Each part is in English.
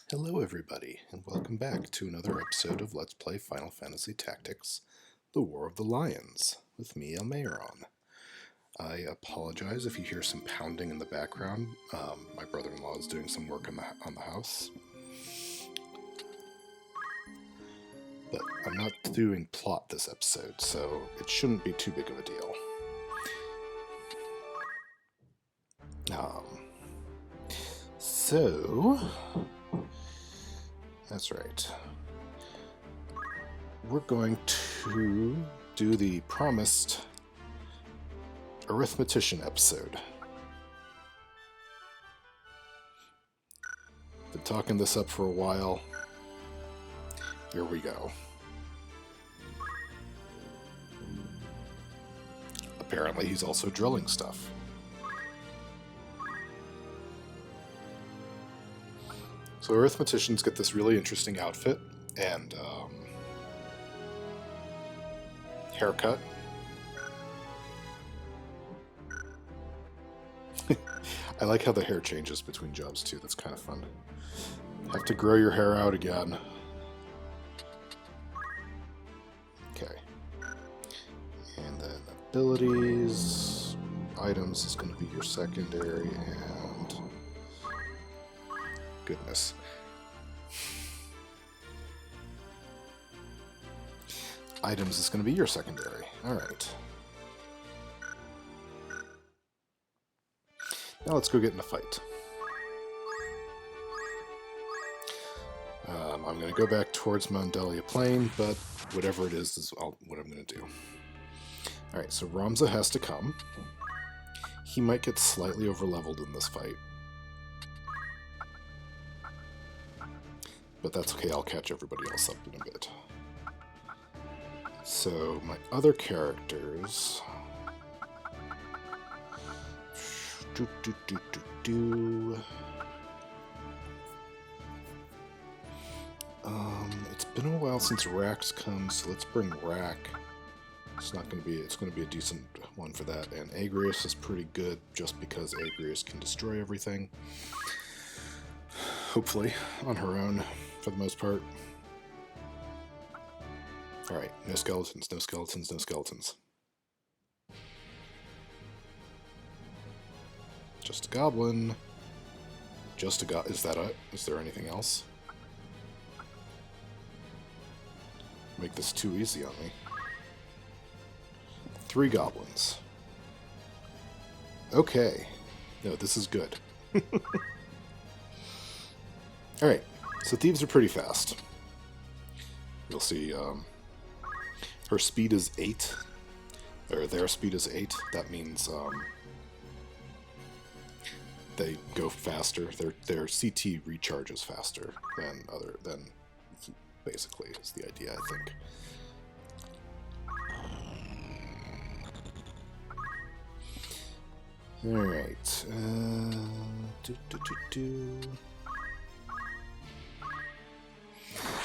Hello everybody, and welcome back to another episode of Let's Play Final Fantasy Tactics, The War of the Lions, with me, Almeiron. I apologize if you hear some pounding in the background. My brother-in-law is doing some work on the house. But I'm not doing plot this episode, so it shouldn't be too big of a deal. That's right. We're going to do the promised Arithmetician episode. Been talking this up for a while. Here we go. Apparently he's also drilling stuff. So Arithmeticians get this really interesting outfit and haircut. I like how the hair changes between jobs too, that's kind of fun. Have to grow your hair out again. Okay. And then abilities, items is going to be your secondary, and goodness. Items is going to be your secondary. Alright. Now let's go get in a fight. I'm going to go back towards Mondelia Plain, but whatever it is what I'm going to do. Alright, so Ramza has to come. He might get slightly overleveled in this fight. But that's okay, I'll catch everybody else up in a bit. So, my other characters... It's been a while since Rack's come, so let's bring Rack. It's going to be a decent one for that. And Aeris is pretty good, just because Aeris can destroy everything. Hopefully, on her own, for the most part. Alright, no skeletons, no skeletons, no skeletons. Just a goblin. Just a is that it? Is there anything else? Make this too easy on me. 3 goblins. Okay. No, this is good. Alright, so thieves are pretty fast. You'll see, her speed is 8. Or their speed is 8. That means, they go faster. Their CT recharges faster than basically is the idea, I think. Alright.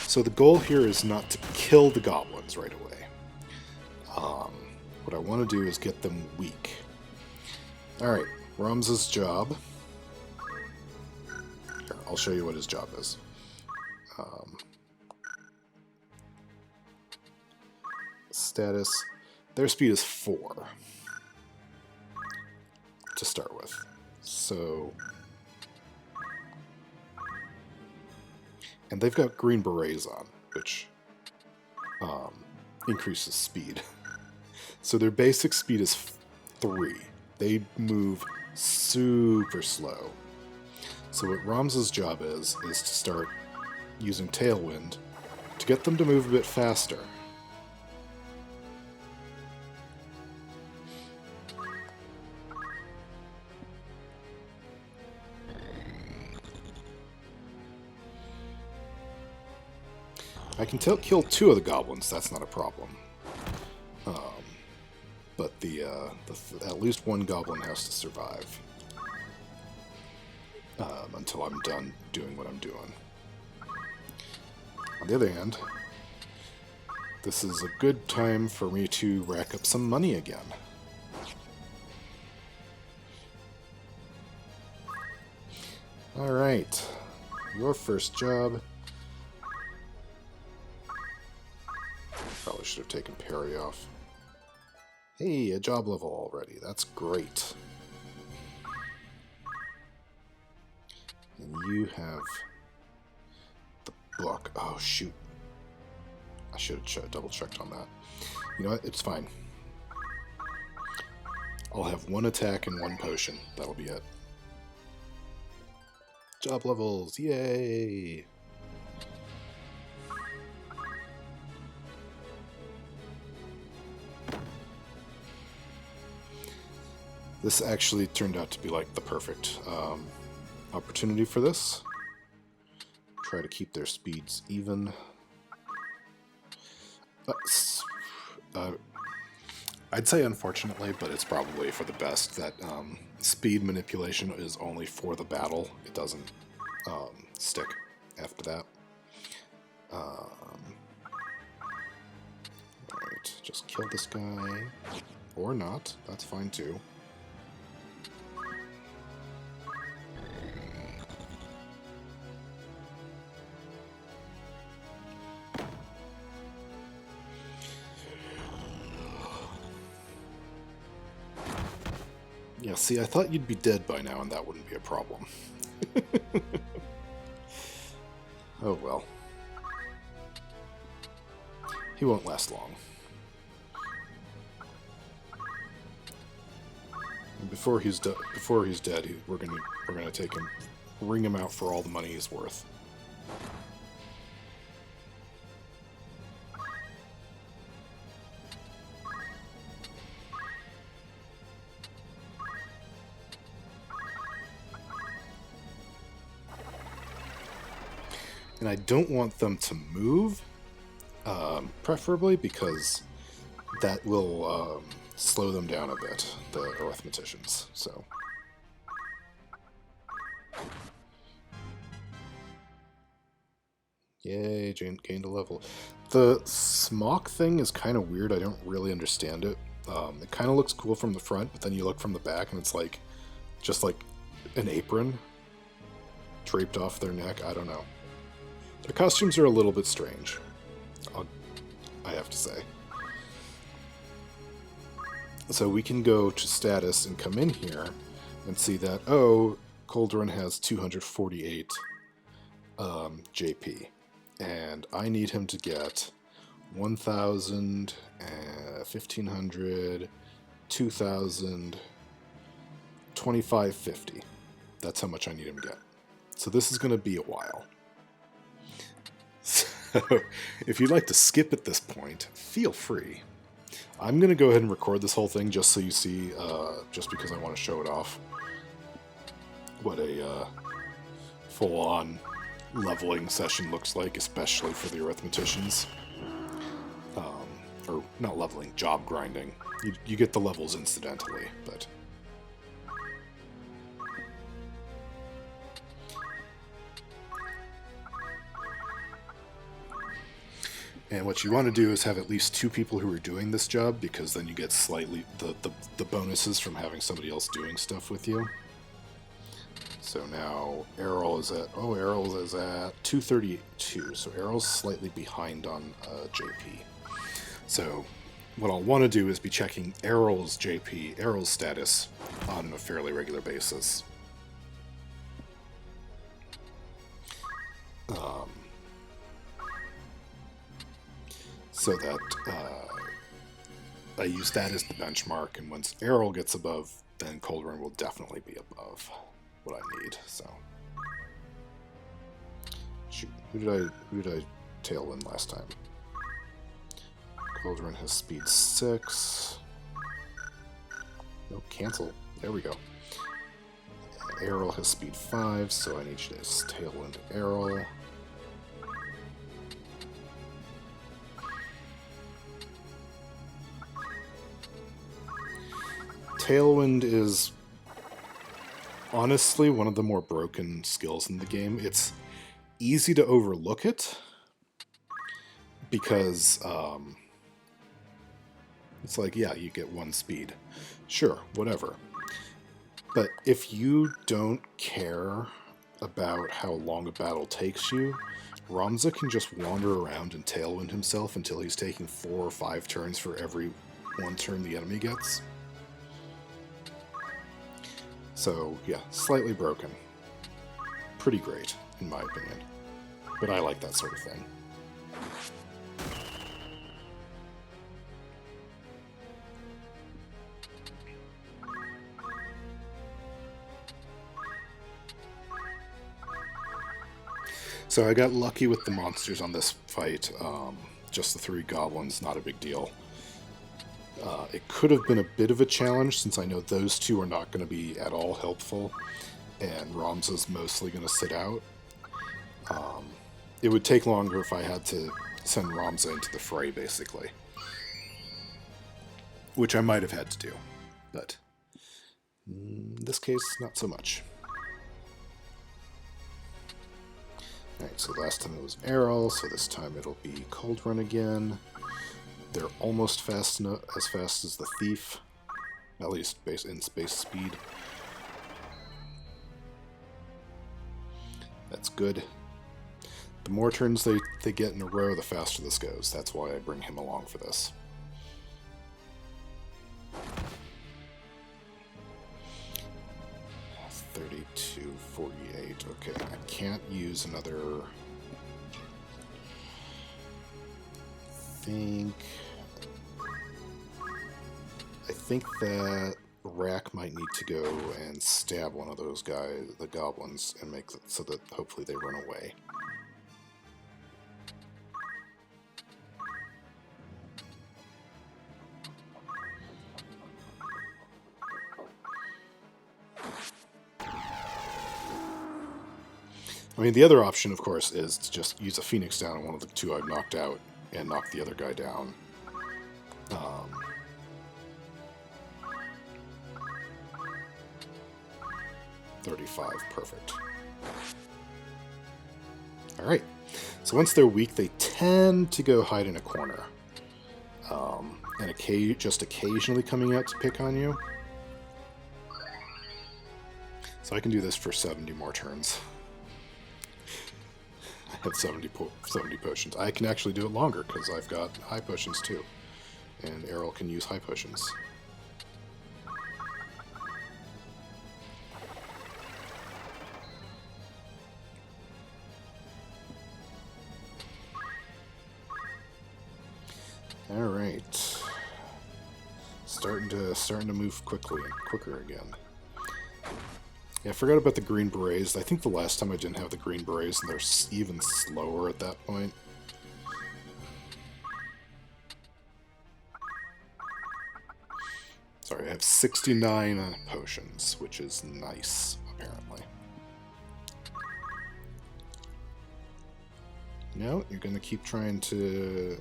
So the goal here is not to kill the goblins right away. What I want to do is get them weak. Alright, Ramza's job. Here, I'll show you what his job is. Status. Their speed is 4. To start with. So... And they've got green berets on, which increases speed. So their basic speed is 3. They move super slow. So what Ramza's job is to start using Tailwind to get them to move a bit faster. I can kill 2 of the goblins, that's not a problem. But at least 1 goblin has to survive. Until I'm done doing what I'm doing. On the other hand, this is a good time for me to rack up some money again. Alright. your first job. Probably should have taken parry off. Hey, a job level already. That's great. And you have the book. Oh, shoot. I should have double-checked on that. You know what? It's fine. I'll have one attack and one potion. That'll be it. Job levels. Yay! This actually turned out to be like the perfect opportunity for this. Try to keep their speeds even. I'd say unfortunately, but it's probably for the best that speed manipulation is only for the battle. It doesn't stick after that. Alright, just kill this guy. Or not, that's fine too. Yeah, see, I thought you'd be dead by now and that wouldn't be a problem. Oh well. He won't last long. And before he's dead, we're gonna take him, wring him out for all the money he's worth. And I don't want them to move, preferably, because that will slow them down a bit, the Arithmeticians. So, yay, gained a level. The smock thing is kind of weird. I don't really understand it. It kind of looks cool from the front, but then you look from the back and it's like, just like an apron draped off their neck. I don't know. Their costumes are a little bit strange, I have to say. So we can go to status and come in here and see that, oh, Coldrun has 248 JP. And I need him to get 1,000, 1,500, 2,000, 2,550. That's how much I need him to get. So this is going to be a while. So, if you'd like to skip at this point, feel free. I'm going to go ahead and record this whole thing just so you see, just because I want to show it off, what a full-on leveling session looks like, especially for the Arithmeticians. Or not leveling, job grinding. You get the levels incidentally, but... And what you want to do is have at least 2 people who are doing this job, because then you get slightly the bonuses from having somebody else doing stuff with you. So now Errol is at 232. So Errol's slightly behind on JP. So what I'll want to do is be checking Errol's status on a fairly regular basis. So that I use that as the benchmark, and once Errol gets above, then Coldrun will definitely be above what I need. So, shoot, who did I tailwind last time? Coldrun has speed 6. No, cancel. There we go. Errol has speed 5, so I need you to tailwind Errol. Tailwind is honestly one of the more broken skills in the game. It's easy to overlook it because it's like, yeah, you get 1 speed. Sure, whatever. But if you don't care about how long a battle takes you, Ramza can just wander around and tailwind himself until he's taking 4 or 5 turns for every 1 turn the enemy gets. So, yeah, slightly broken. Pretty great, in my opinion. But I like that sort of thing. So I got lucky with the monsters on this fight. Just the 3 goblins, not a big deal. It could have been a bit of a challenge, since I know those 2 are not going to be at all helpful, and Ramza's mostly going to sit out. It would take longer if I had to send Ramza into the fray, basically. Which I might have had to do, but in this case, not so much. Alright, so last time it was Errol, so this time it'll be Coldrun again. They're almost as fast as the Thief, at least in space speed. That's good. The more turns they get in a row, the faster this goes. That's why I bring him along for this. $32.48. Okay, I can't use another. I think that Rack might need to go and stab one of those guys, the goblins, and make it so that hopefully they run away. I mean, the other option, of course, is to just use a Phoenix down on one of the 2 I've knocked out and knock the other guy down. 35, perfect. Alright, so once they're weak, they tend to go hide in a corner. And just occasionally coming out to pick on you. So I can do this for 70 more turns. I have 70 potions. I can actually do it longer, because I've got high potions too. And Errol can use high potions. Alright. Starting to move quicker again. Yeah, I forgot about the Green Berets. I think the last time I didn't have the Green Berets, and they're even slower at that point. Sorry, I have 69 potions, which is nice, apparently. No, you're going to keep trying to...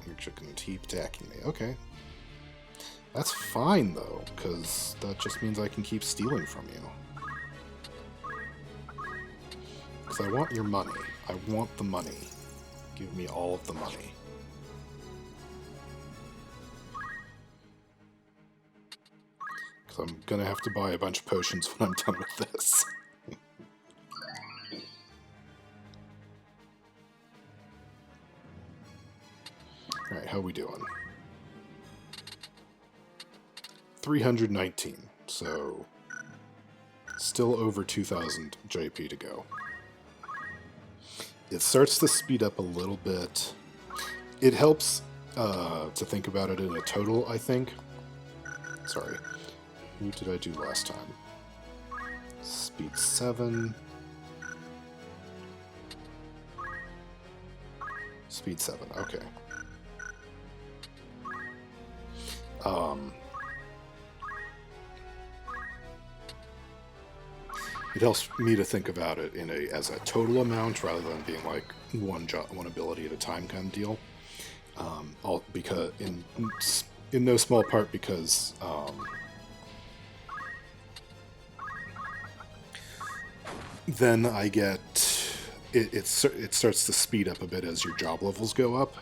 You're just going to keep attacking me. Okay. That's fine, though, because that just means I can keep stealing from you. Because I want your money. I want the money. Give me all of the money. Because I'm going to have to buy a bunch of potions when I'm done with this. Alright, how we doing? 319, so still over 2,000 JP to go. It starts to speed up a little bit. It helps to think about it in a total, I think. Sorry. Who did I do last time? Speed 7. Speed 7, okay. It helps me to think about it as a total amount rather than being like one ability at a time kind of deal. Because in no small part because then I get it starts to speed up a bit as your job levels go up.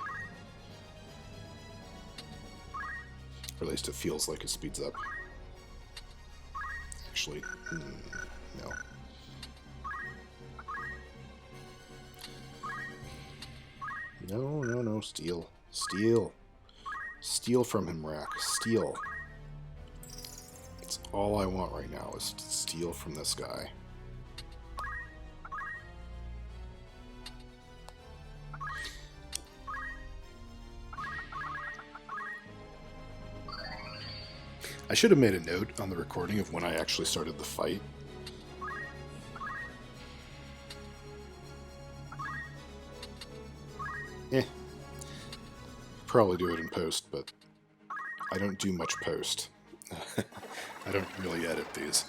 Or at least it feels like it speeds up. Actually, no. No, no, no, steal. Steal. Steal from him, Rack. Steal. That's all I want right now is to steal from this guy. I should have made a note on the recording of when I actually started the fight. Probably do it in post, but I don't do much post. I don't really edit these.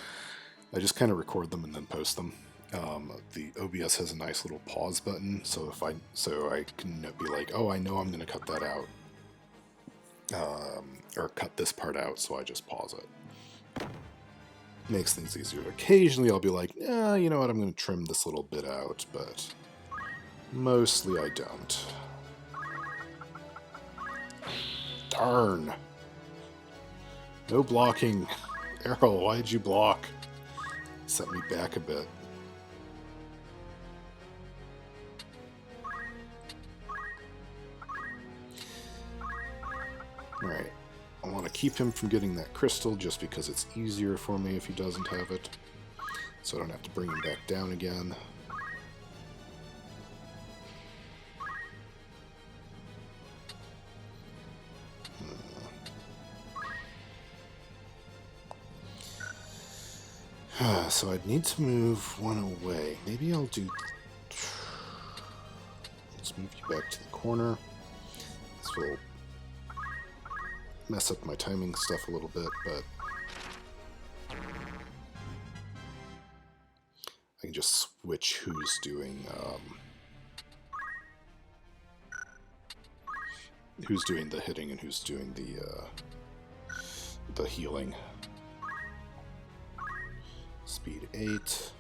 I just kind of record them and then post them. The OBS has a nice little pause button, so I can be like, oh, I know I'm going to cut that out, or cut this part out, so I just pause it. Makes things easier. Occasionally, I'll be like, yeah, you know what, I'm going to trim this little bit out, but mostly I don't. Darn. No blocking. Errol, why did you block? Set me back a bit. Alright. I want to keep him from getting that crystal just because it's easier for me if he doesn't have it. So I don't have to bring him back down again. So I'd need to move one away. Maybe I'll do... Let's move you back to the corner. This will mess up my timing stuff a little bit, but I can just switch who's doing the hitting and who's doing the healing. Speed 8.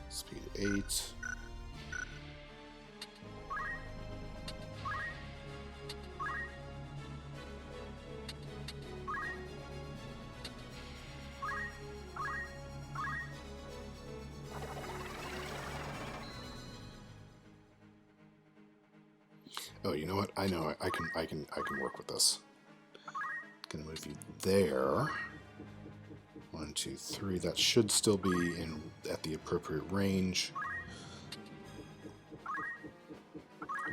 Speed 8. Oh, you know what? I know I can work with this. Gonna move you there. 1, 2, 3. That should still be at the appropriate range.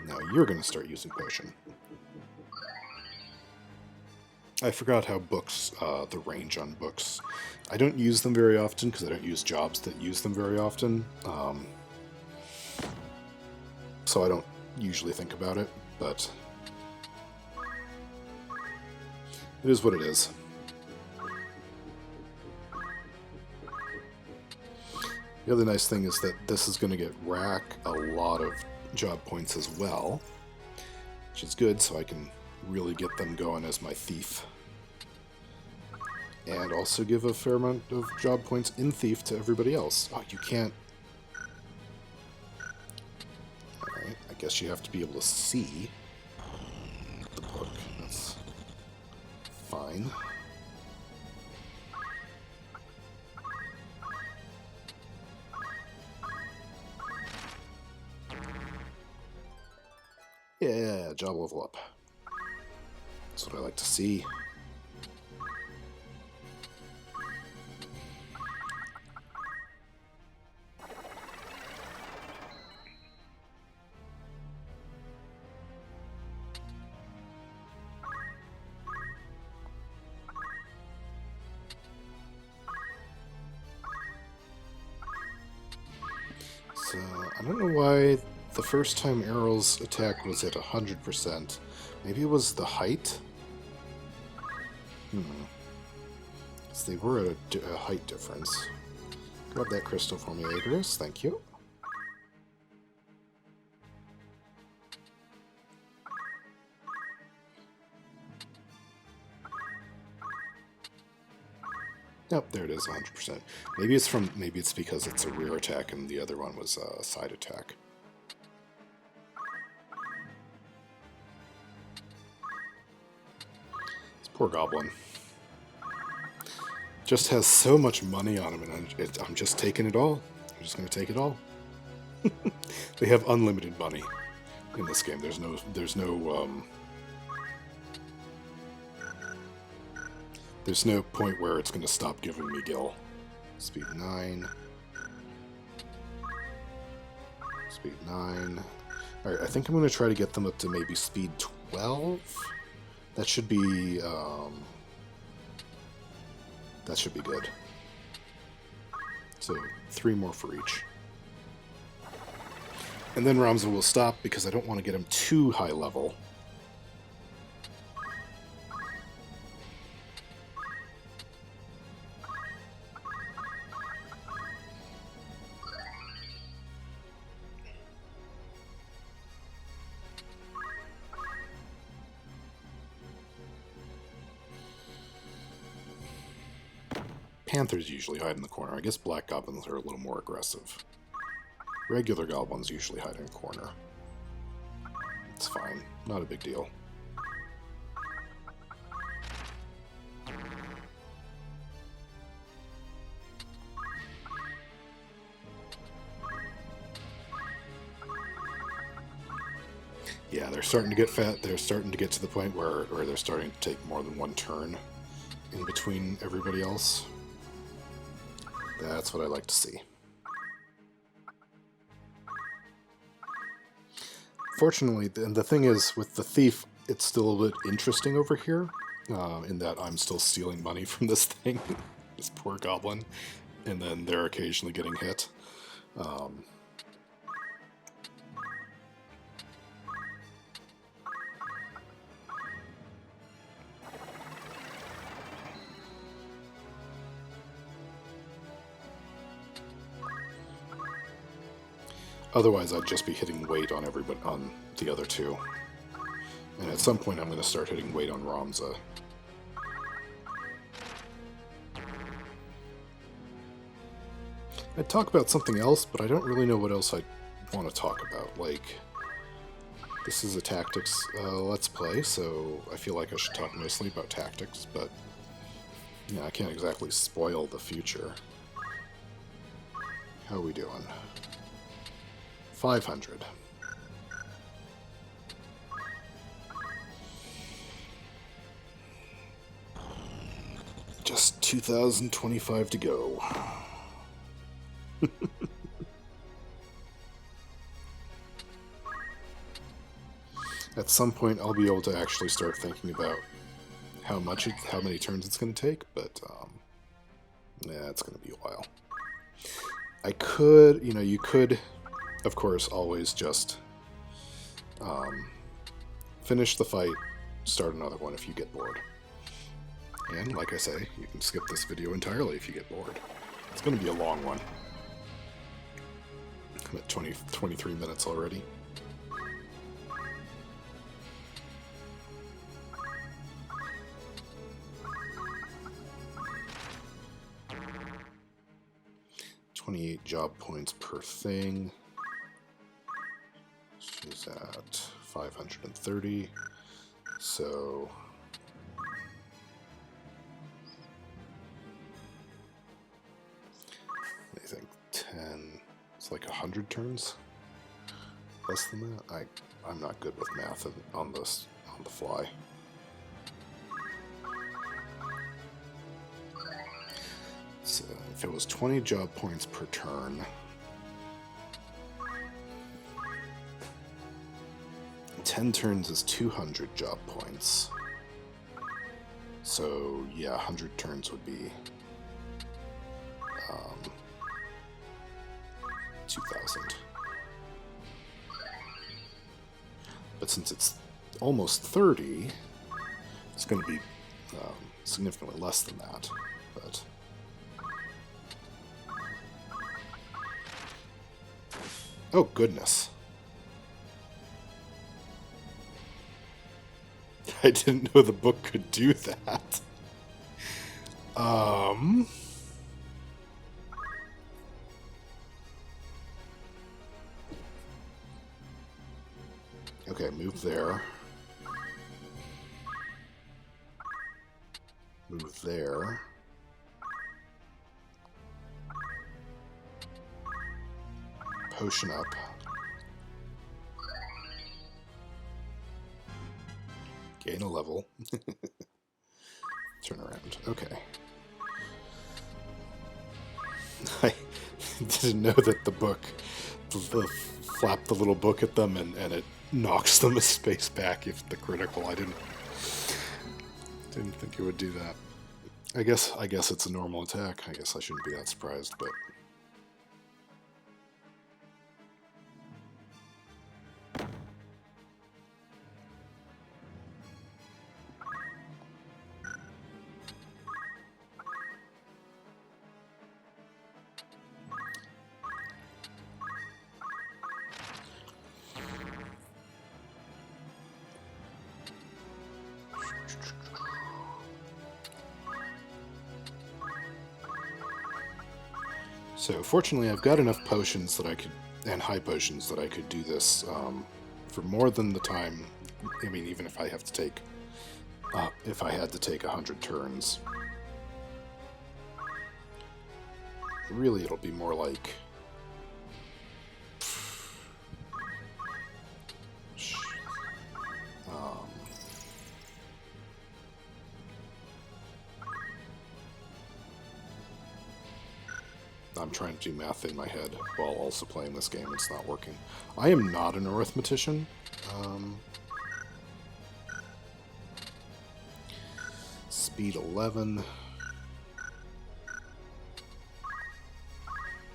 Now you're going to start using potion. I forgot how books, the range on books. I don't use them very often because I don't use jobs that use them very often. So I don't usually think about it, but it is what it is. The other nice thing is that this is going to get Rack a lot of job points as well, which is good, so I can really get them going as my thief. And also give a fair amount of job points in thief to everybody else. Oh, you can't... Alright, I guess you have to be able to see the book. That's fine. Yeah, job level up. That's what I like to see. So, I don't know why the first time Errol's attack was at 100%. Maybe it was the height? So they were at a height difference. Grab that crystal for me, Aeris. Thank you. Yep, there it is, 100%. Maybe it's because it's a rear attack and the other one was a side attack. Poor goblin. Just has so much money on him, and I'm just taking it all. I'm just going to take it all. They have unlimited money in this game. There's no point where it's going to stop giving me gil. Speed 9. Speed 9. Alright, I think I'm going to try to get them up to maybe speed 12. That should be good. So 3 more for each. And then Ramza will stop because I don't want to get him too high level. Panthers usually hide in the corner. I guess black goblins are a little more aggressive. Regular goblins usually hide in a corner. It's fine. Not a big deal. Yeah, they're starting to get fat. They're starting to get to the point where they're starting to take more than one turn in between everybody else. That's what I like to see. Fortunately, and the thing is, with the thief, it's still a bit interesting over here, in that I'm still stealing money from this thing, this poor goblin, and then they're occasionally getting hit. Otherwise, I'd just be hitting weight on everybody, on the other two. And at some point, I'm going to start hitting weight on Ramza. I'd talk about something else, but I don't really know what else I want to talk about. Like, this is a tactics let's play, so I feel like I should talk mostly about tactics, but yeah, I can't exactly spoil the future. How are we doing? 500. Just 2,025 to go. At some point, I'll be able to actually start thinking about how many turns it's going to take, but yeah, it's going to be a while. I could, you could, of course, always just finish the fight, start another one if you get bored. And, like I say, you can skip this video entirely if you get bored. It's going to be a long one. I'm at 23 minutes already. $28 job points per thing. She's at 530. So I think 10. It's like 100 turns. Less than that. I'm not good with math on this on the fly. So if it was 20 job points per turn, 10 turns is 200 job points. So yeah, 100 turns would be 2,000. But since it's almost 30, it's going to be significantly less than that. But oh, goodness. I didn't know the book could do that. Okay, move there. Move there. potion up. Gain a level. Turn around. Okay. I didn't know that the book, flap the little book at them and it knocks them a space back if the critical. I didn't think it would do that. I guess it's a normal attack. I guess I shouldn't be that surprised, but so fortunately I've got enough potions that I could, and high potions that I could do this for more than the time. I mean, even if I have to take, if I had to take 100 turns, really it'll be more like I'm trying to do math in my head while also playing this game. It's not working. I am not an arithmetician. Speed 11.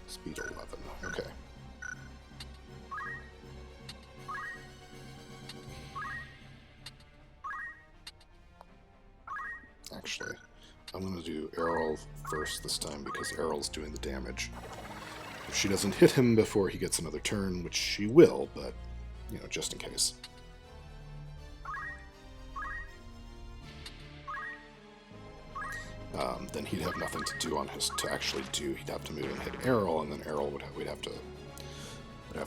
Speed 11. Okay. Actually, I'm going to do Errol first this time because Errol's doing the damage. If she doesn't hit him before he gets another turn, which she will, but, you know, just in case. Then he'd have nothing to do on his, to actually do. He'd have to move and hit Errol, and then Errol would have, we'd have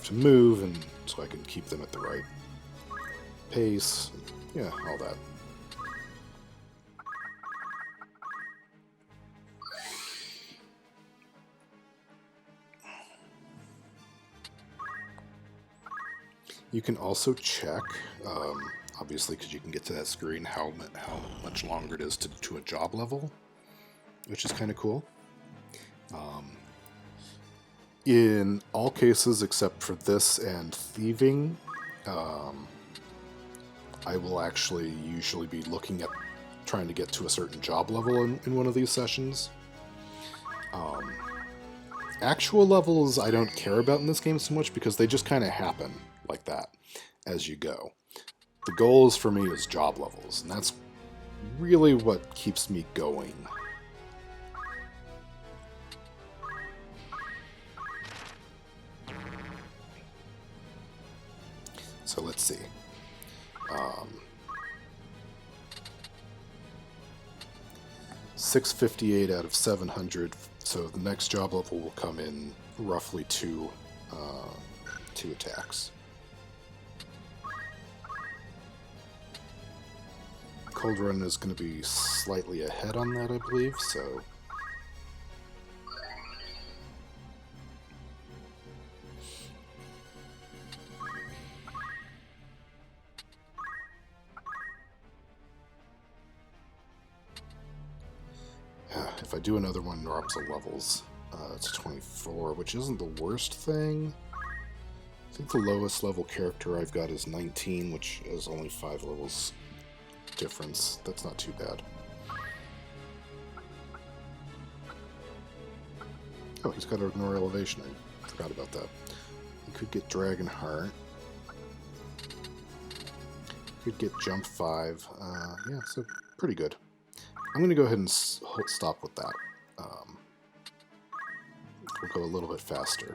to move, and so I can keep them at the right pace. Yeah, all that. You can also check, obviously, because you can get to that screen, how much longer it is to a job level, which is kind of cool. In all cases except for this and thieving, I will actually usually be looking at trying to get to a certain job level in one of these sessions. Actual levels I don't care about in this game so much because they just kind of happen like that as you go. The goals for me is job levels, and that's really what keeps me going. So let's see. 658 out of 700, so the next job level will come in roughly two attacks. Coldrun is going to be slightly ahead on that, I believe, so... If I do another one, drops the levels. It's 24, which isn't the worst thing. I think the lowest level character I've got is 19, which is only 5 levels difference. That's not too bad. Oh, he's got Ignore Elevation. I forgot about that. He could get Dragon Heart. Could get Jump 5. Yeah, so pretty good. I'm going to go ahead and stop with that. We'll go a little bit faster.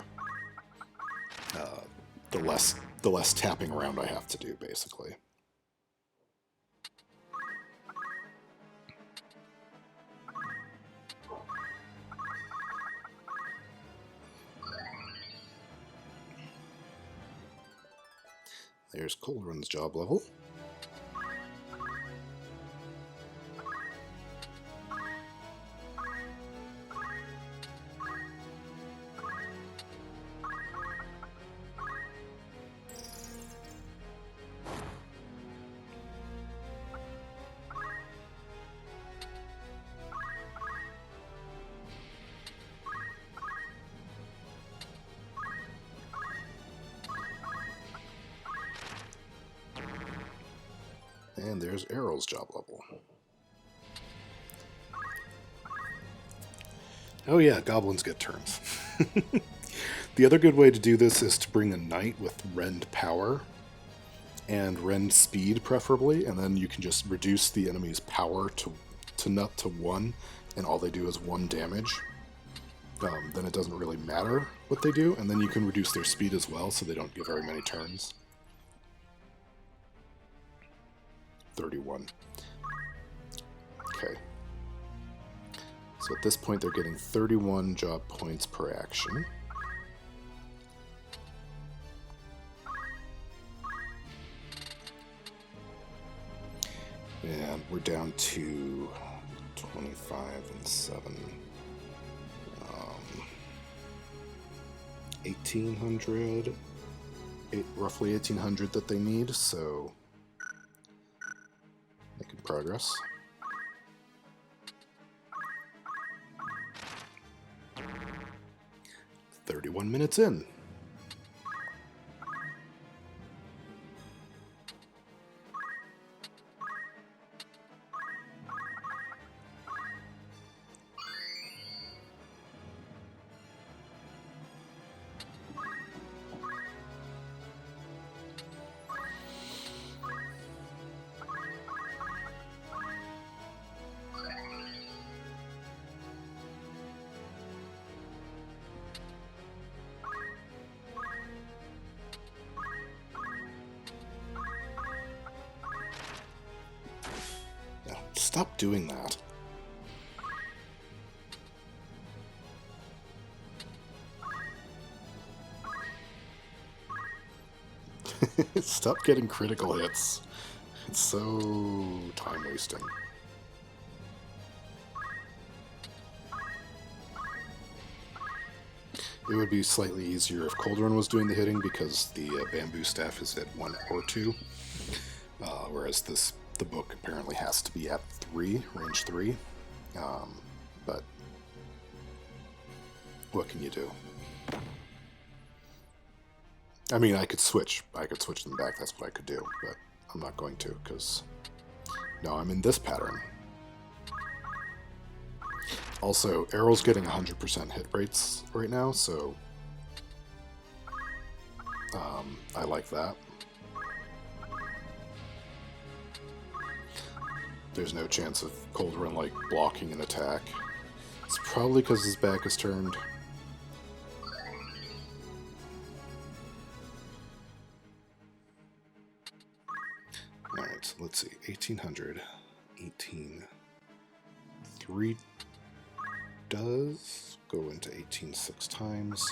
The less tapping around I have to do, basically. There's Coldrun's job level. And there's Errol's job level. Oh yeah, goblins get turns. The other good way to do this is to bring a knight with rend power and rend speed preferably, and then you can just reduce the enemy's power to 1, and all they do is 1 damage. Then it doesn't really matter what they do, and then you can reduce their speed as well so they don't get very many turns. 31. Okay. So at this point they're getting 31 job points per action. And we're down to 25 and 7. 1800, roughly 1800 that they need, so making progress. "31 minutes in." Stop doing that. Stop getting critical hits. It's so time wasting. It would be slightly easier if Coldrun was doing the hitting because the bamboo staff is at 1 or 2, whereas the book apparently has to be at 3, range 3. But what can you do? I mean, I could switch them back. That's what I could do, but I'm not going to because now I'm in this pattern. Also, Errol's getting 100% hit rates right now, so I like that. There's no chance of Coldrun, like, blocking an attack. It's probably because his back is turned. Alright, so let's see. 1800. 18. 3 does go into 18 6 times.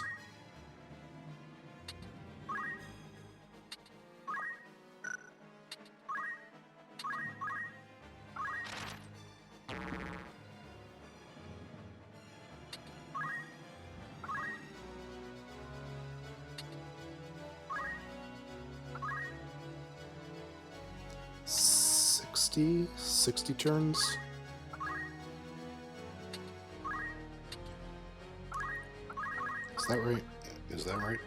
Sixty turns. Is that right? Is that right?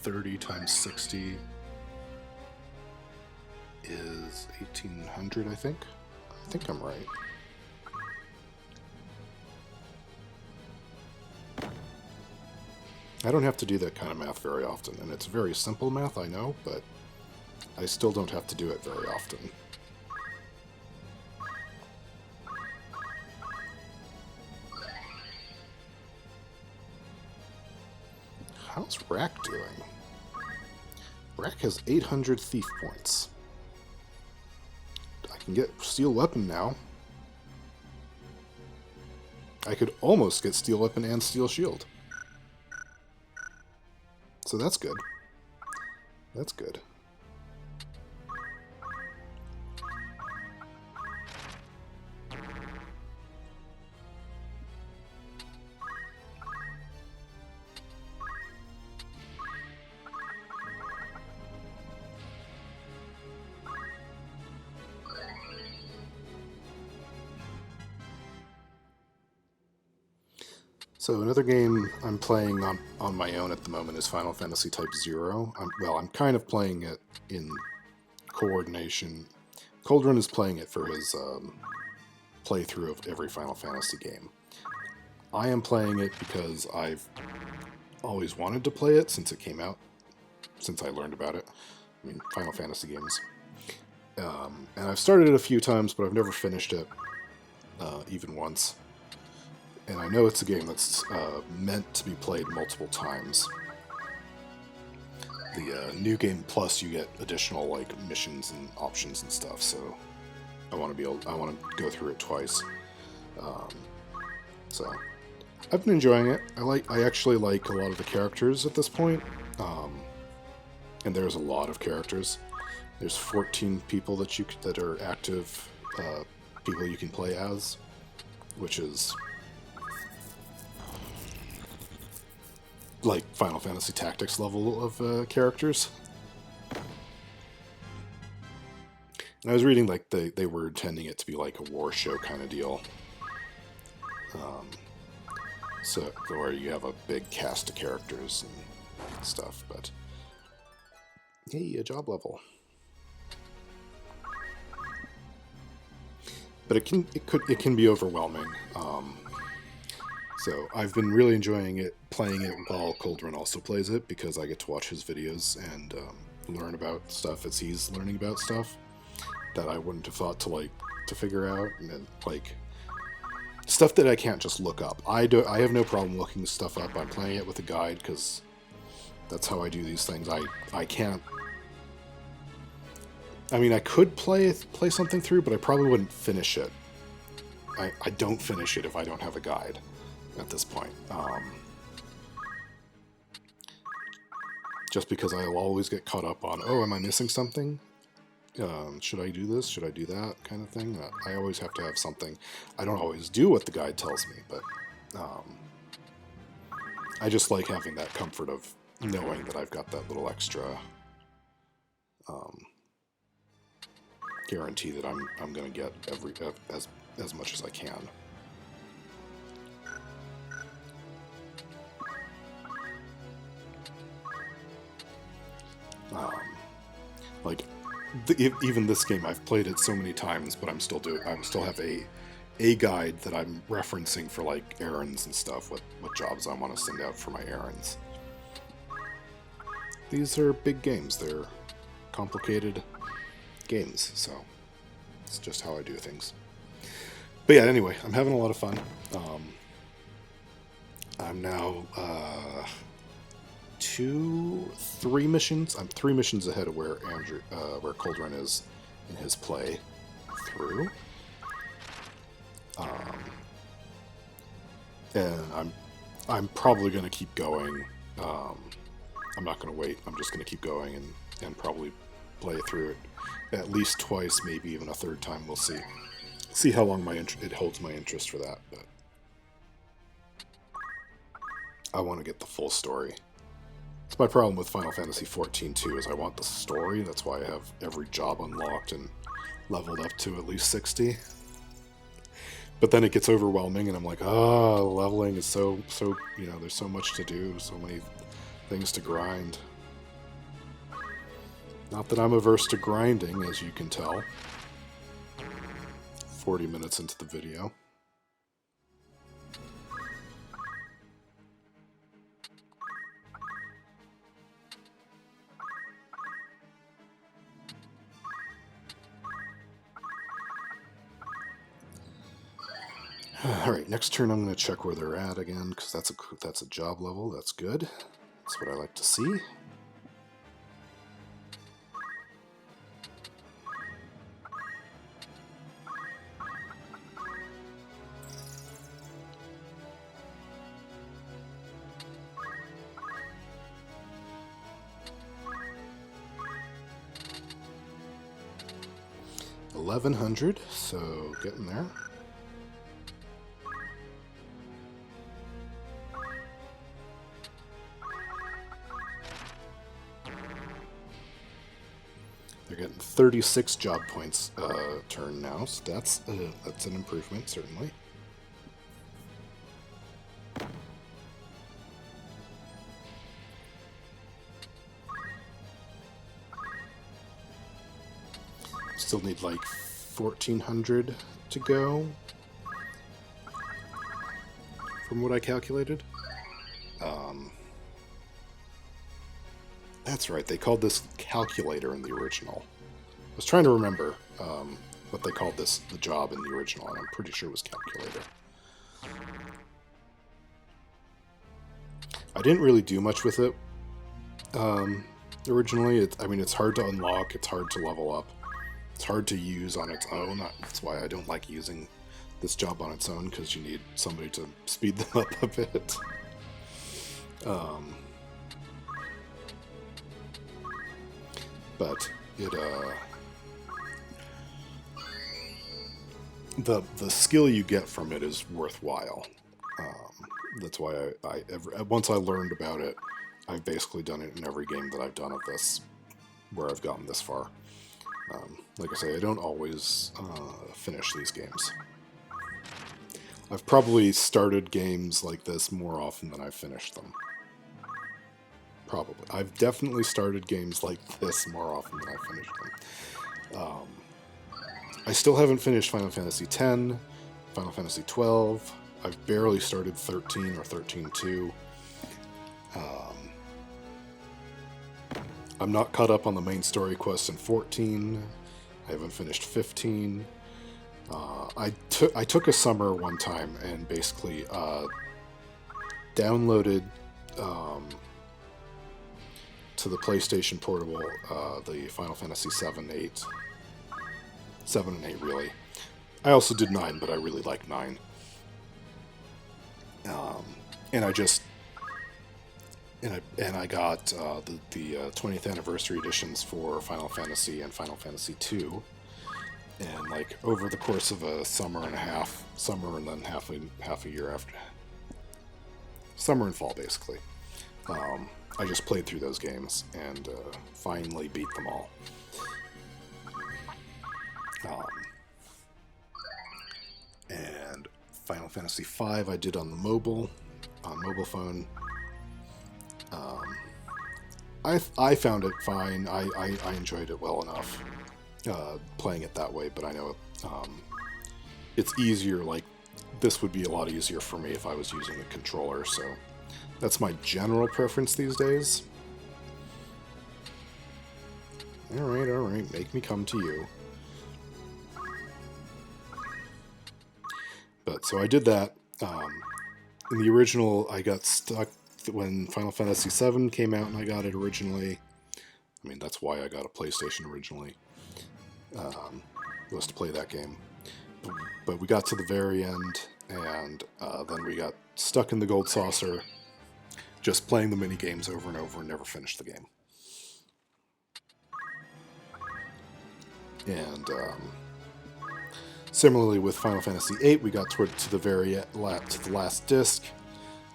30 times 60 is 1800, I think. I think I'm right. I don't have to do that kind of math very often, and it's very simple math, I know, but I still don't have to do it very often. How's Rack doing? Rack has 800 thief points. I can get steel weapon now. I could almost get steel weapon and steel shield. So that's good. That's good. So another game I'm playing on my own at the moment is Final Fantasy Type 0. I'm kind of playing it in coordination Coldrun is playing it for his playthrough of every Final Fantasy game. I am playing it because I've always wanted to play it since it came out, since I learned about it. I mean, Final Fantasy games. And I've started it a few times, but I've never finished it, even once. And I know it's a game that's meant to be played multiple times. The New Game Plus, you get additional like missions and options and stuff. So I want to go through it twice. So I've been enjoying it. I actually like a lot of the characters at this point. And there's a lot of characters. There's 14 people that are active people you can play as, which is like Final Fantasy Tactics level of characters. And I was reading like they were intending it to be like a war show kind of deal. So where you have a big cast of characters and stuff, but hey, a job level. But it can be overwhelming. So I've been really enjoying it, playing it while Coldrun also plays it, because I get to watch his videos and learn about stuff as he's learning about stuff that I wouldn't have thought to figure out, and like stuff that I can't just look up. I have no problem looking stuff up. I'm playing it with a guide because that's how I do these things. I can't. I mean, I could play something through, but I probably wouldn't finish it. I don't finish it if I don't have a guide at this point. Just because I'll always get caught up on, oh, am I missing something? Should I do this? Should I do that? Kind of thing. I always have to have something. I don't always do what the guide tells me, but I just like having that comfort of knowing that I've got that little extra guarantee that I'm going to get as much as I can. Even this game, I've played it so many times, but I still have a guide that I'm referencing for like errands and stuff. What jobs I want to send out for my errands. These are big games. They're complicated games, so it's just how I do things. But yeah, anyway, I'm having a lot of fun. I'm now 3 missions. I'm 3 missions ahead of where Coldrun is in his play through. And I'm probably going to keep going. I'm not going to wait. I'm just going to keep going and probably play through it at least twice, maybe even a third time. We'll see. See how long it holds my interest for that. But I want to get the full story. It's my problem with Final Fantasy XIV too, is I want the story. That's why I have every job unlocked and leveled up to at least 60. But then it gets overwhelming, and I'm like, leveling is so there's so much to do, so many things to grind. Not that I'm averse to grinding, as you can tell. 40 minutes into the video. Alright, next turn I'm going to check where they're at again, because that's a job level. That's good. That's what I like to see. $1,100, so getting there. They're getting 36 job points turn now, so that's an improvement, certainly. still need like 1,400 to go, from what I calculated. That's right, they called this calculator in the original. I was trying to remember what they called the job in the original, and I'm pretty sure it was calculator. I didn't really do much with it originally. It's hard to unlock, it's hard to level up, it's hard to use on its own. That's why I don't like using this job on its own, because you need somebody to speed them up a bit. But it the skill you get from it is worthwhile. That's why once I learned about it, I've basically done it in every game that I've done of this, where I've gotten this far. Like I say, I don't always finish these games. I've probably started games like this more often than I've finished them. Probably. I've definitely started games like this more often than I've finished them. I still haven't finished Final Fantasy X, Final Fantasy XII. I've barely started 13 or 13.2. I'm not caught up on the main story quest in 14. I haven't finished 15. I took a summer one time and basically downloaded to the PlayStation Portable the Final Fantasy 7, 8. 7 and 8, really. I also did 9, but I really like 9. And I just... And I got the 20th anniversary editions for Final Fantasy and Final Fantasy II. And like over the course of a summer and a half, summer and then half a year after, summer and fall basically, I just played through those games and finally beat them all. And Final Fantasy V I did on mobile phone. I found it fine. I enjoyed it well enough playing it that way, but I know it's easier. Like, this would be a lot easier for me if I was using a controller, so that's my general preference these days. Alright, make me come to you. But, so I did that. In the original, I got stuck when Final Fantasy VII came out, and I got it originally. I mean, that's why I got a PlayStation originally. Was to play that game. But we got to the very end, and then we got stuck in the Gold Saucer, just playing the mini games over and over and never finished the game. And similarly with Final Fantasy VIII, we got to the last disc.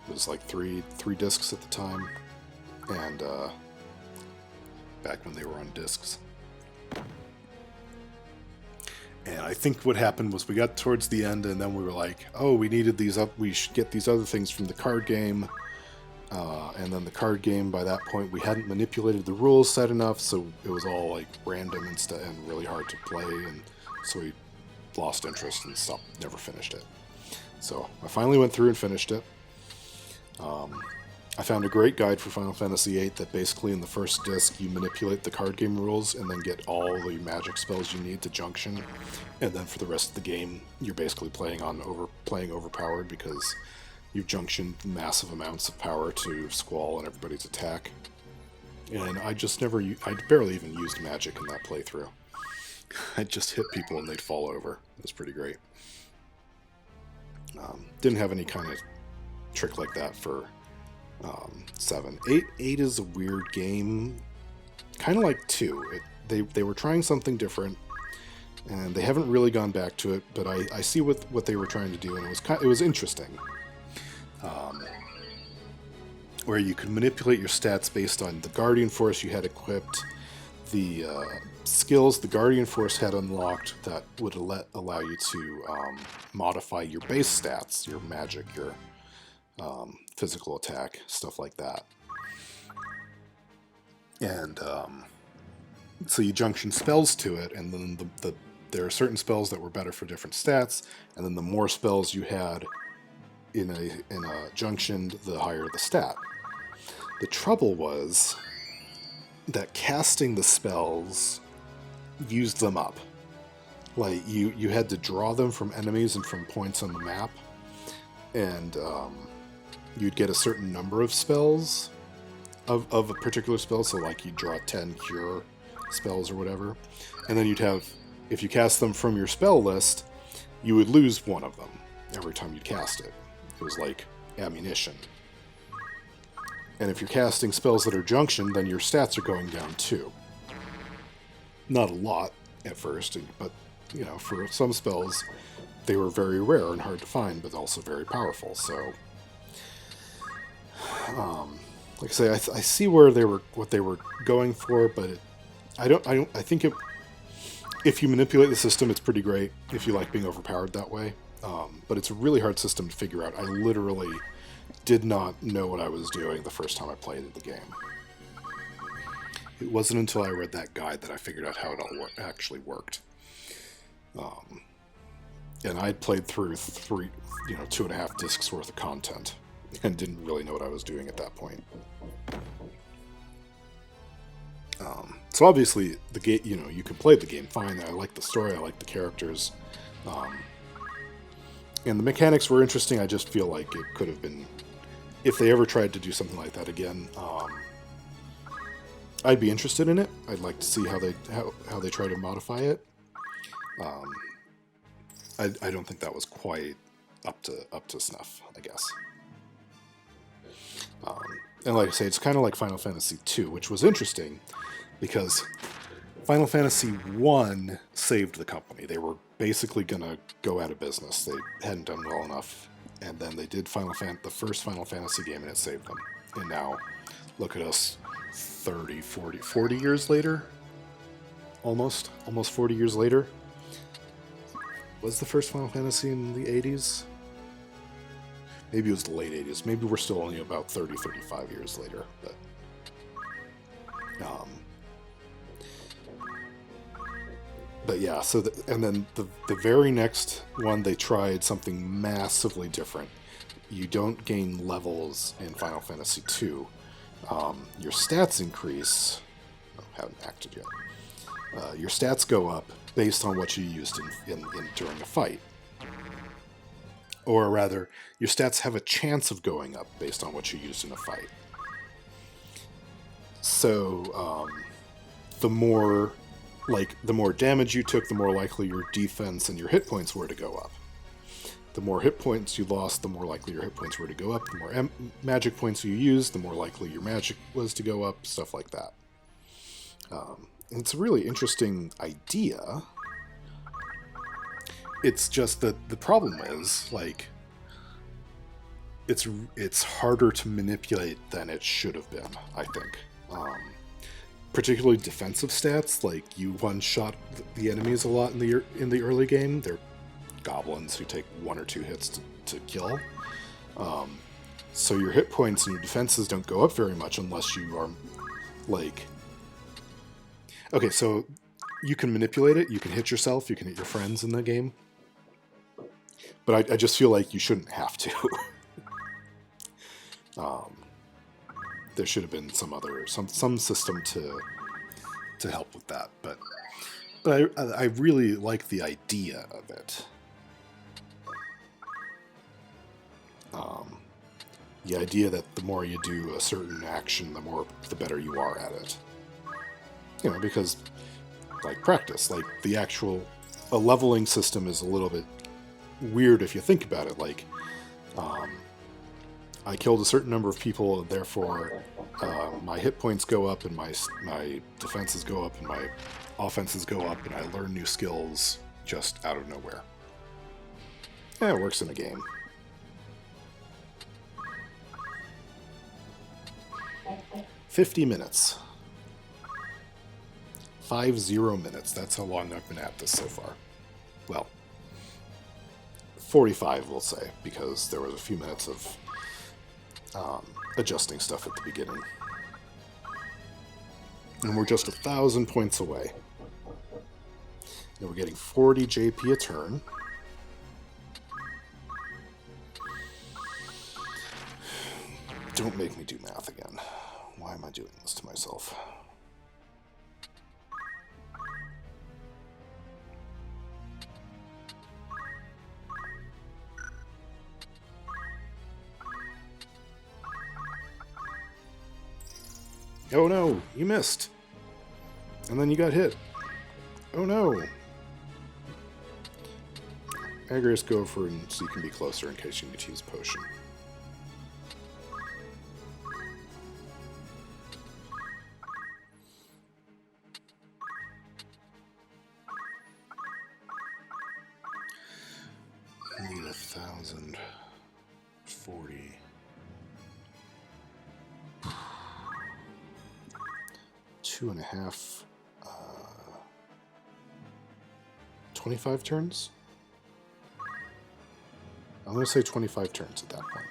It was like three discs at the time, and back when they were on discs. And I think what happened was we got towards the end, and then we were like, oh, we needed these up. We should get these other things from the card game. And then the card game, by that point, we hadn't manipulated the rules set enough, so it was all like random and really hard to play, and so we lost interest and never finished it. So I finally went through and finished it. I found a great guide for Final Fantasy VIII that basically in the first disc you manipulate the card game rules and then get all the magic spells you need to junction, and then for the rest of the game you're basically playing overpowered because you've junctioned massive amounts of power to Squall and everybody's attack. And I barely even used magic in that playthrough. I just hit people and they'd fall over. It was pretty great. Didn't have any kind of trick like that for 7. 8 is a weird game, kind of like 2. They were trying something different, and they haven't really gone back to it. But I see what they were trying to do, and it was interesting. Where you could manipulate your stats based on the Guardian Force you had equipped, the skills the Guardian Force had unlocked that would allow you to modify your base stats, your magic, your physical attack, stuff like that. And so you junction spells to it, and then there are certain spells that were better for different stats, and then the more spells you had in a junction, the higher the stat. The trouble was that casting the spells used them up. Like, you had to draw them from enemies and from points on the map, and you'd get a certain number of spells of a particular spell, so like you'd draw 10 cure spells or whatever, and then you'd have, if you cast them from your spell list, you would lose one of them every time you cast it. It was like ammunition. And if you're casting spells that are junction, then your stats are going down too. Not a lot at first, but you know, for some spells, they were very rare and hard to find, but also very powerful. So, like I say, I see where what they were going for, but I think if you manipulate the system, it's pretty great if you like being overpowered that way. But it's a really hard system to figure out. I literally did not know what I was doing the first time I played the game. It wasn't until I read that guide that I figured out how it all actually worked. And I'd played through 2.5 discs worth of content and didn't really know what I was doing at that point. So obviously, the game, you can play the game fine. I like the story. I like the characters. And the mechanics were interesting. I just feel like it could have been, if they ever tried to do something like that again, I'd be interested in it. I'd like to see how they try to modify it. I don't think that was quite up to snuff, I guess. And like I say, it's kind of like Final Fantasy II, which was interesting because Final Fantasy I saved the company. They were basically going to go out of business. They hadn't done well enough, and then they did the first Final Fantasy game, and it saved them. And now, look at us 30, 40 years later? Almost 40 years later? Was the first Final Fantasy in the 80s? Maybe it was the late 80s. Maybe we're still only about 30, 35 years later. But yeah, so and then the very next one, they tried something massively different. You don't gain levels in Final Fantasy II. Your stats increase. Oh, haven't acted yet. Your stats go up based on what you used during a fight. Or rather, your stats have a chance of going up based on what you used in a fight. So, the more damage you took, the more likely your defense and your hit points were to go up. The more hit points you lost, the more likely your hit points were to go up. The more magic points you used, the more likely your magic was to go up, stuff like that. It's a really interesting idea. It's just that the problem is, like, it's harder to manipulate than it should have been, I think. Particularly defensive stats, like you one-shot the enemies a lot in the early game. They're goblins who take 1 or 2 hits to kill. So your hit points and your defenses don't go up very much unless you are, like... Okay, so you can manipulate it, you can hit yourself, you can hit your friends in the game. But I just feel like you shouldn't have to. There should have been some system to help with that. But I really like the idea of it. The idea that the more you do a certain action, the better you are at it. Because, like, practice, like, a leveling system is a little bit weird if you think about it. Like, I killed a certain number of people, and therefore my hit points go up, and my defenses go up, and my offenses go up, and I learn new skills just out of nowhere. Yeah, it works in a game. $50 minutes. 50 minutes. That's how long I've been at this so far. Well, 45, we'll say, because there was a few minutes of adjusting stuff at the beginning. And we're just 1,000 points away. And we're getting 40 JP a turn. Don't make me do math again. Why am I doing this to myself? Oh no, you missed. And then you got hit. Oh no. Aeris, go for it so you can be closer in case you need to use a potion. I need 1,040. 2.5. 25 turns? I'm going to say 25 turns at that point.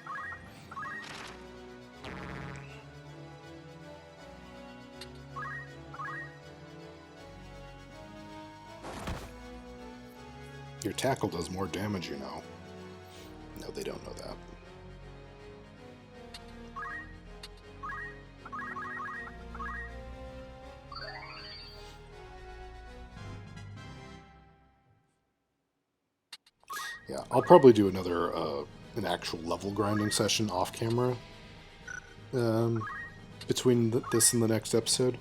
Your tackle does more damage, you know. No, they don't know that. Yeah, I'll probably do another, an actual level grinding session off camera between this and the next episode,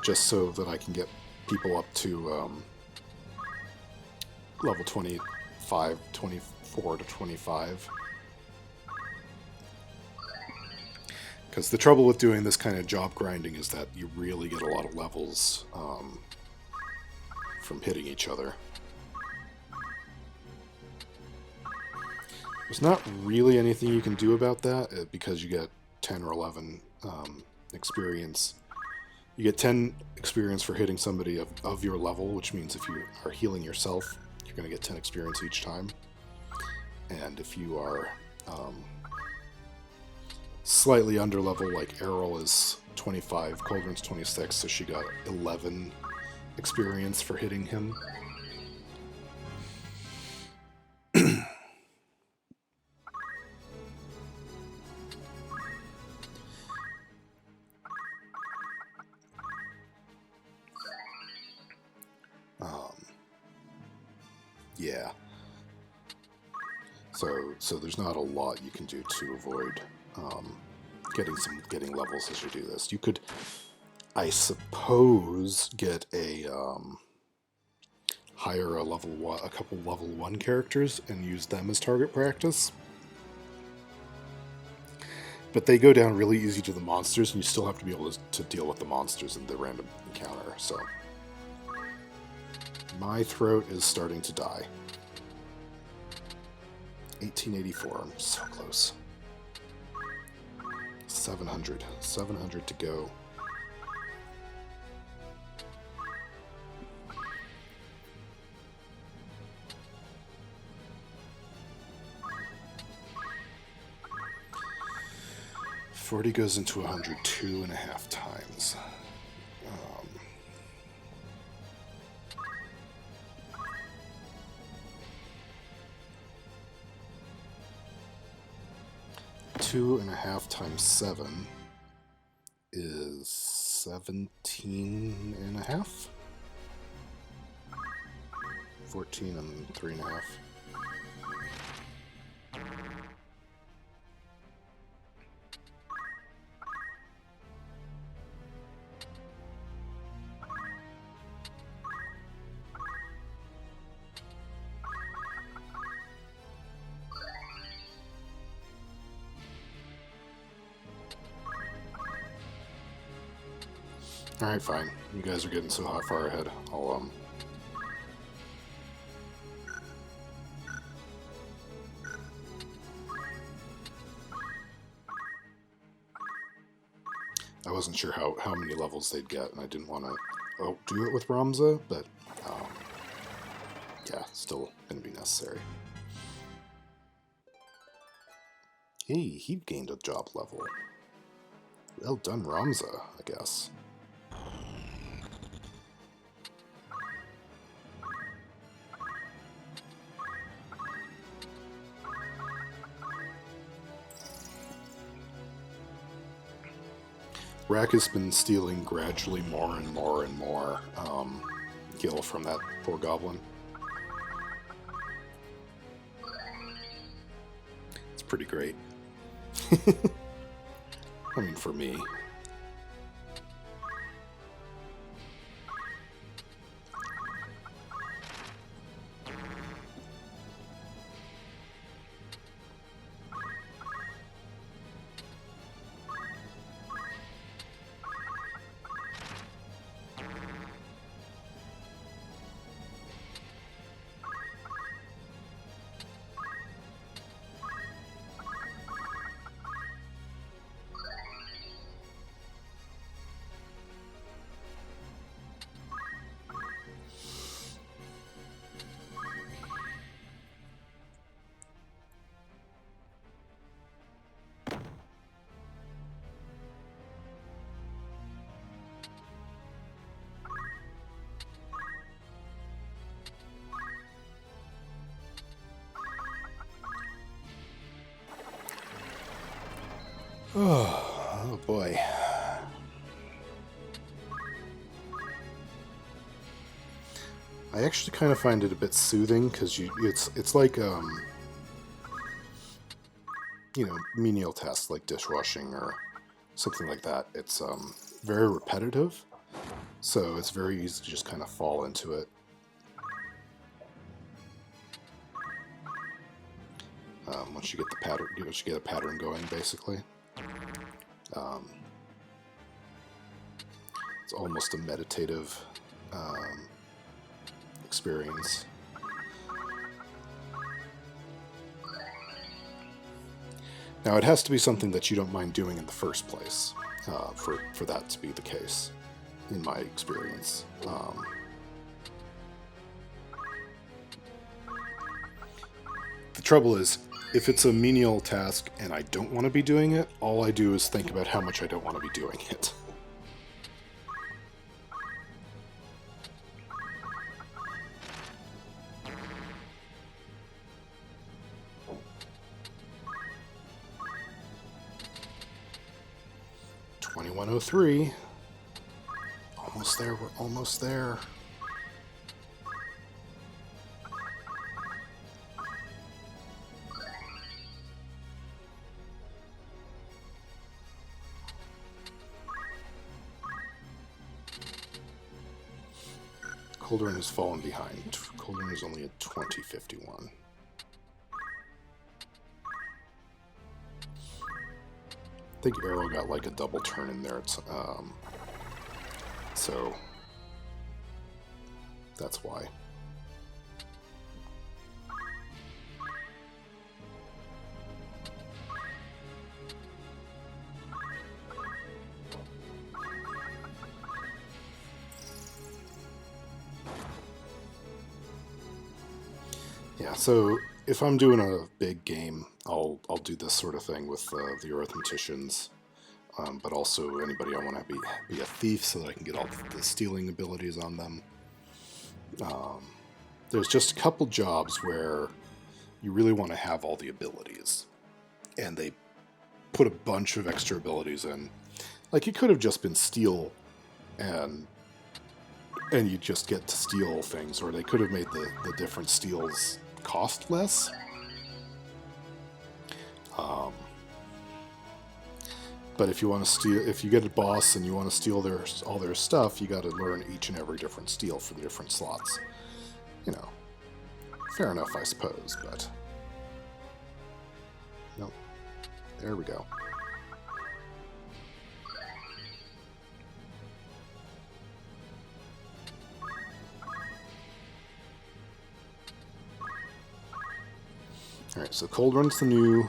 just so that I can get people up to level 25, 24 to 25. Because the trouble with doing this kind of job grinding is that you really get a lot of levels from hitting each other. There's not really anything you can do about that because you get 10 or 11 experience. You get 10 experience for hitting somebody of your level, which means if you are healing yourself, you're going to get 10 experience each time. And if you are slightly under level, like Errol is 25, Coldrun's 26, so she got 11 experience for hitting him. Yeah. So there's not a lot you can do to avoid getting levels as you do this. You could, I suppose, get hire a couple level 1 characters and use them as target practice. But they go down really easy to the monsters, and you still have to be able to deal with the monsters in the random encounter, so... My throat is starting to die. 1884, I'm so close. 700. 700 to go. $40 goes into 100 2.5 times. 2.5 times 7 is 17.5. 14 and 3.5. Alright, fine. You guys are getting so far ahead. I wasn't sure how many levels they'd get, and I didn't want to do it with Ramza, but yeah, still going to be necessary. Hey, he gained a job level. Well done, Ramza, I guess. Rack has been stealing gradually more and more and more gil from that poor goblin. It's pretty great. I mean, for me. Oh boy. I actually kind of find it a bit soothing because it's like you know, menial tasks like dishwashing or something like that. It's very repetitive, so it's very easy to just kind of fall into it. Once you get the pattern, once you get a pattern going, basically. It's almost a meditative experience. Now, it has to be something that you don't mind doing in the first place for that to be the case, in my experience. The trouble is, if it's a menial task and I don't want to be doing it, all I do is think about how much I don't want to be doing it. $21.03. Almost there, we're almost there. Coldrun has fallen behind. Coldrun is only at 2051. I think Arrow got like a double turn in there. So that's why. Yeah, so if I'm doing a big game, I'll do this sort of thing with the Arithmeticians, but also anybody I want to be a thief so that I can get all the stealing abilities on them. There's just a couple jobs where you really want to have all the abilities, and they put a bunch of extra abilities in. Like, it could have just been steal, and you just get to steal things, or they could have made the different steals cost less. But if you want to steal, if you get a boss and you want to steal all their stuff, you got to learn each and every different steal for the different slots. You know, fair enough, I suppose, but nope. There we go. Alright, so Coldrun's the new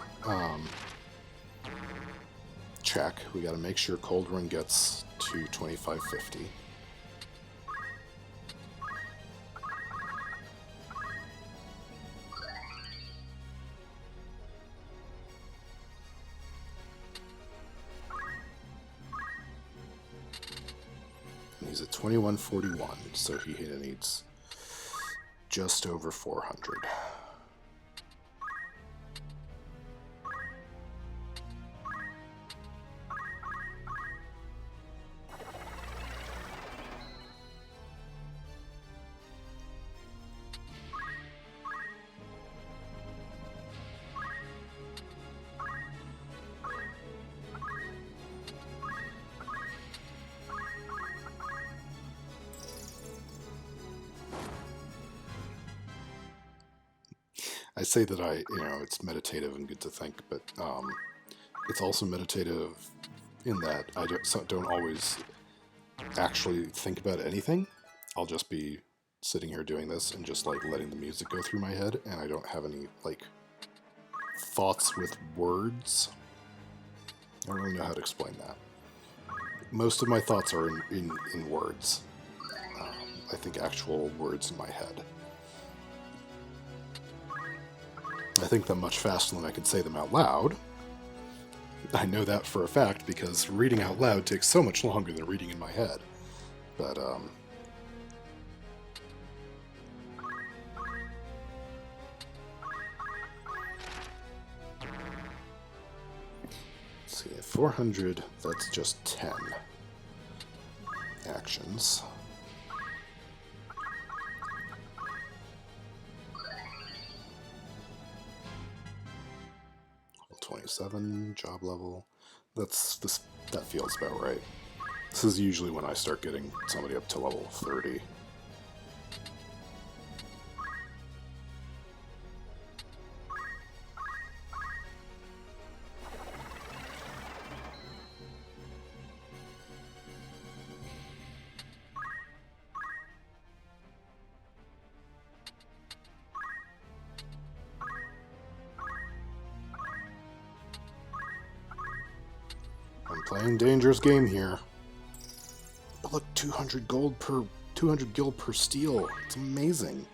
check. We got to make sure Coldrun gets to 2550. And he's at 2141, so he needs just over 400. I say that it's meditative and good to think, but it's also meditative in that I don't always actually think about anything. I'll just be sitting here doing this and just like letting the music go through my head, and I don't have any like thoughts with words. I don't really know how to explain that. Most of my thoughts are in words. I think actual words in my head. I think them much faster than I can say them out loud. I know that for a fact because reading out loud takes so much longer than reading in my head. But, let's see, 400, that's just 10 actions. 27 job level. That feels about right. This is usually when I start getting somebody up to level 30. I'm playing dangerous game here. But look, 200 gil per steal. It's amazing.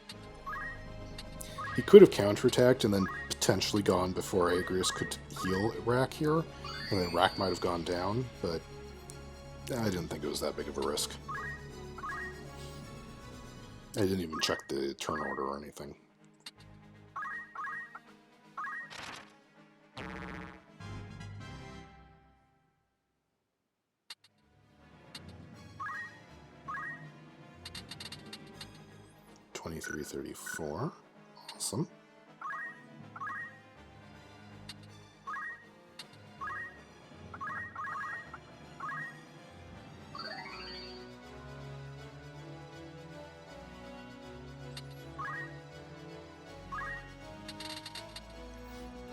He could have counterattacked and then potentially gone before Aeris could heal Rack here, and then Rack might have gone down, but I didn't think it was that big of a risk. I didn't even check the turn order or anything. $23.34. Awesome.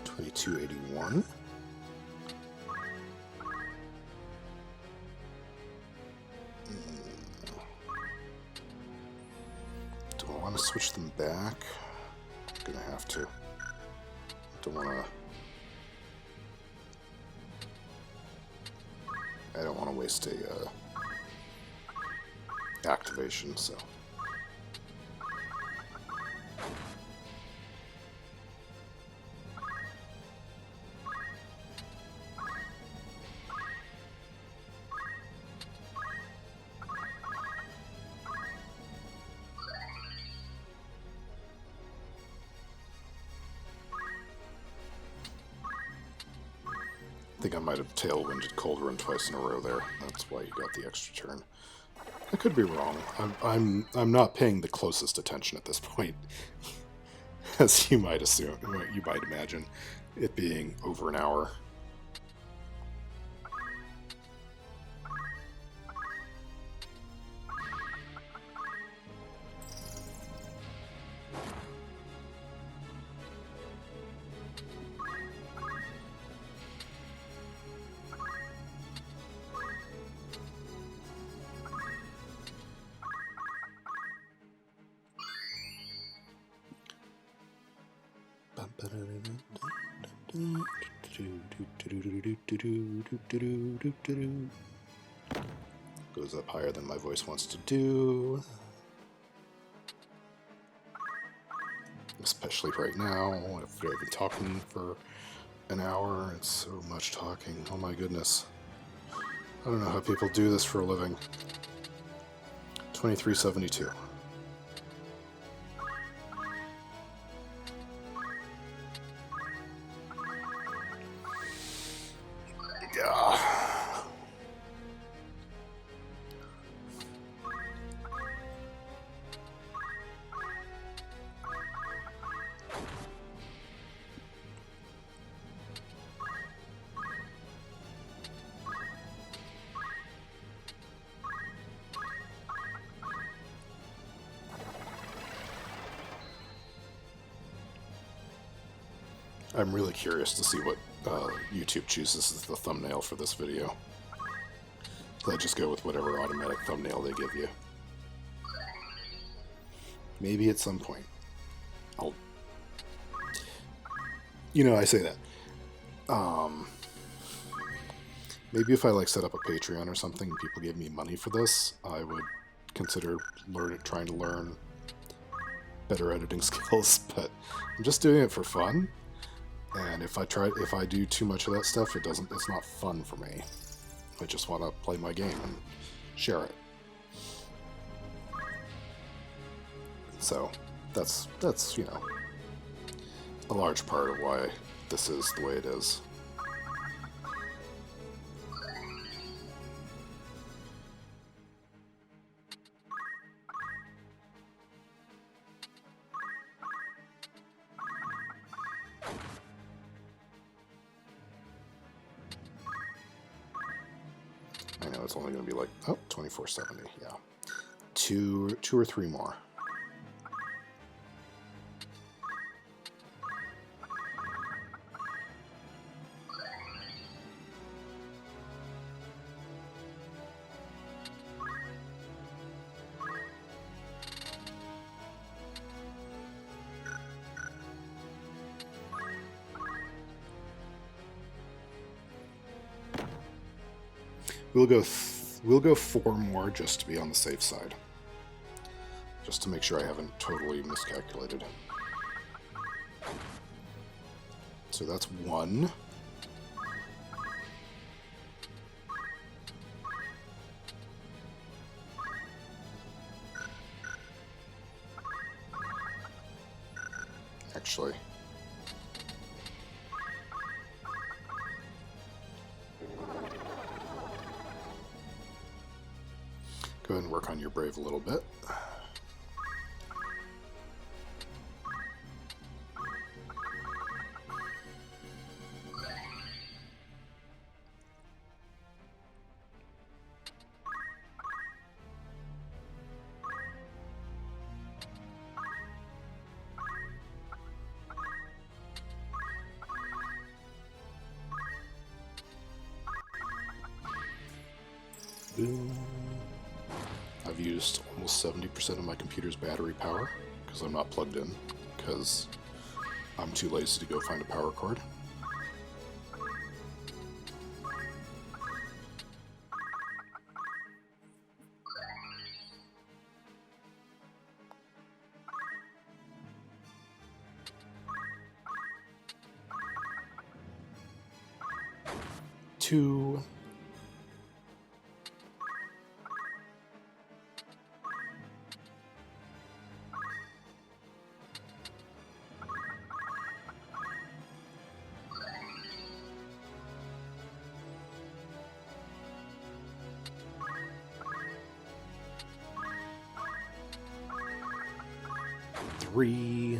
$22.81. Do I want to switch them back? I'm gonna have to. I don't want to waste a activation, so. I think I might have tailwinded Coldrun twice in a row there. That's why you got the extra turn. I could be wrong. I'm not paying the closest attention at this point, as you might assume. You might imagine it being over an hour. Goes up higher than my voice wants to do. Especially right now, after I've been talking for an hour. It's so much talking. Oh my goodness. I don't know how people do this for a living. 2372. I'm really curious to see what YouTube chooses as the thumbnail for this video. So I just go with whatever automatic thumbnail they give you. Maybe at some point I'll... You know, I say that. Maybe if I like set up a Patreon or something and people gave me money for this, I would consider trying to learn better editing skills, but I'm just doing it for fun. And if I do too much of that stuff, it's not fun for me. I just want to play my game and share it. So that's you know, a large part of why this is the way it is. I know it's only going to be like, oh, 2470, yeah. Two or three more. We'll go four more just to be on the safe side. Just to make sure I haven't totally miscalculated. So that's one. Actually, go ahead and work on your brave a little bit. I've used almost 70% of my computer's battery power because I'm not plugged in, because I'm too lazy to go find a power cord. Two. Three.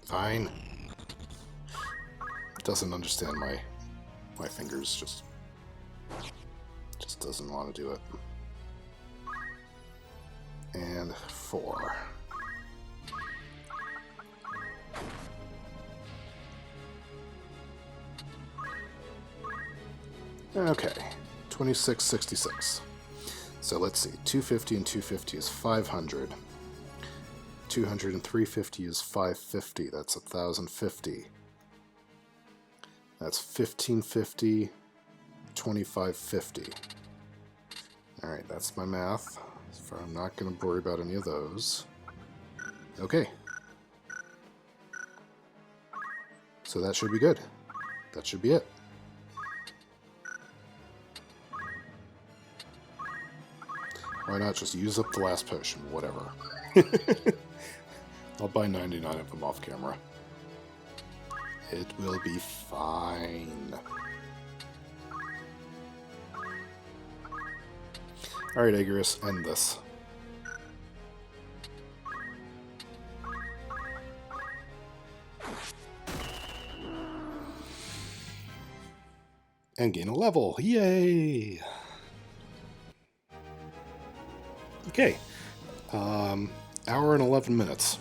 Fine. Doesn't understand my fingers, just doesn't want to do it. And four. Okay, 2666. So let's see, 250 and 250 is 500. 200 and 350 is 550. That's 1,050. That's 1,550, 2,550. Alright, that's my math. So I'm not going to worry about any of those. Okay. So that should be good. That should be it. Why not just use up the last potion? Whatever. I'll buy 99 of them off camera. It will be fine. Alright, Aeris, end this. And gain a level. Yay! Okay. Hour and 11 minutes.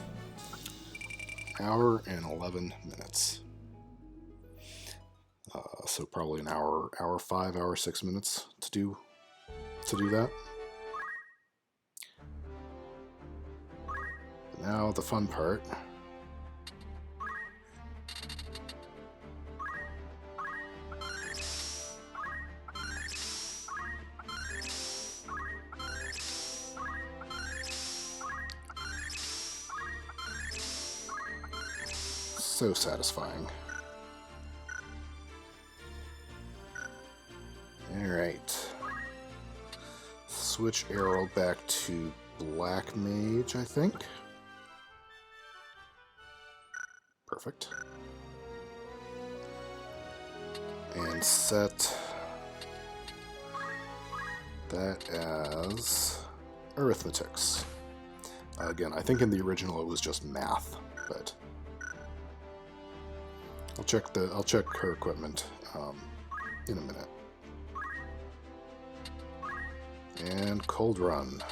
Hour and 11 minutes. So probably an hour 5, hour 6 minutes to do that. Now the fun part. So satisfying. Alright. Switch arrow back to Black Mage, I think. Perfect. And set that as Arithmetics. Again, I think in the original it was just math, but I'll check her equipment in a minute. And Coldrun.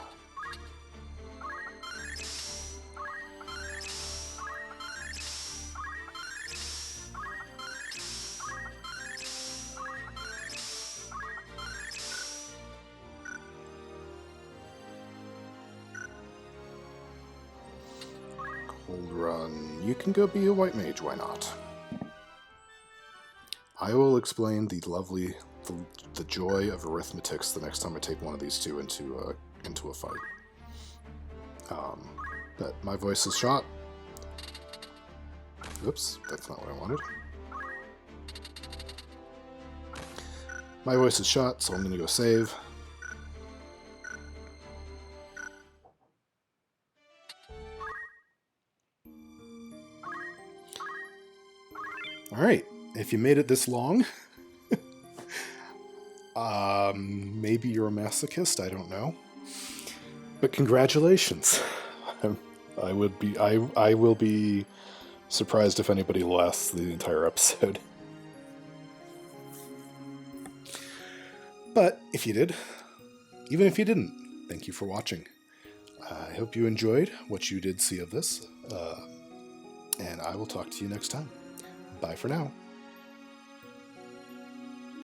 Coldrun, you can go be a white mage, why not? I will explain the joy of arithmetics the next time I take one of these two into a fight. But my voice is shot. Oops, that's not what I wanted. My voice is shot, so I'm going to go save. Alright, if you made it this long, maybe you're a masochist, I don't know. But congratulations. I will be surprised if anybody lasts the entire episode. But if you did, even if you didn't, thank you for watching. I hope you enjoyed what you did see of this, and I will talk to you next time. Bye for now.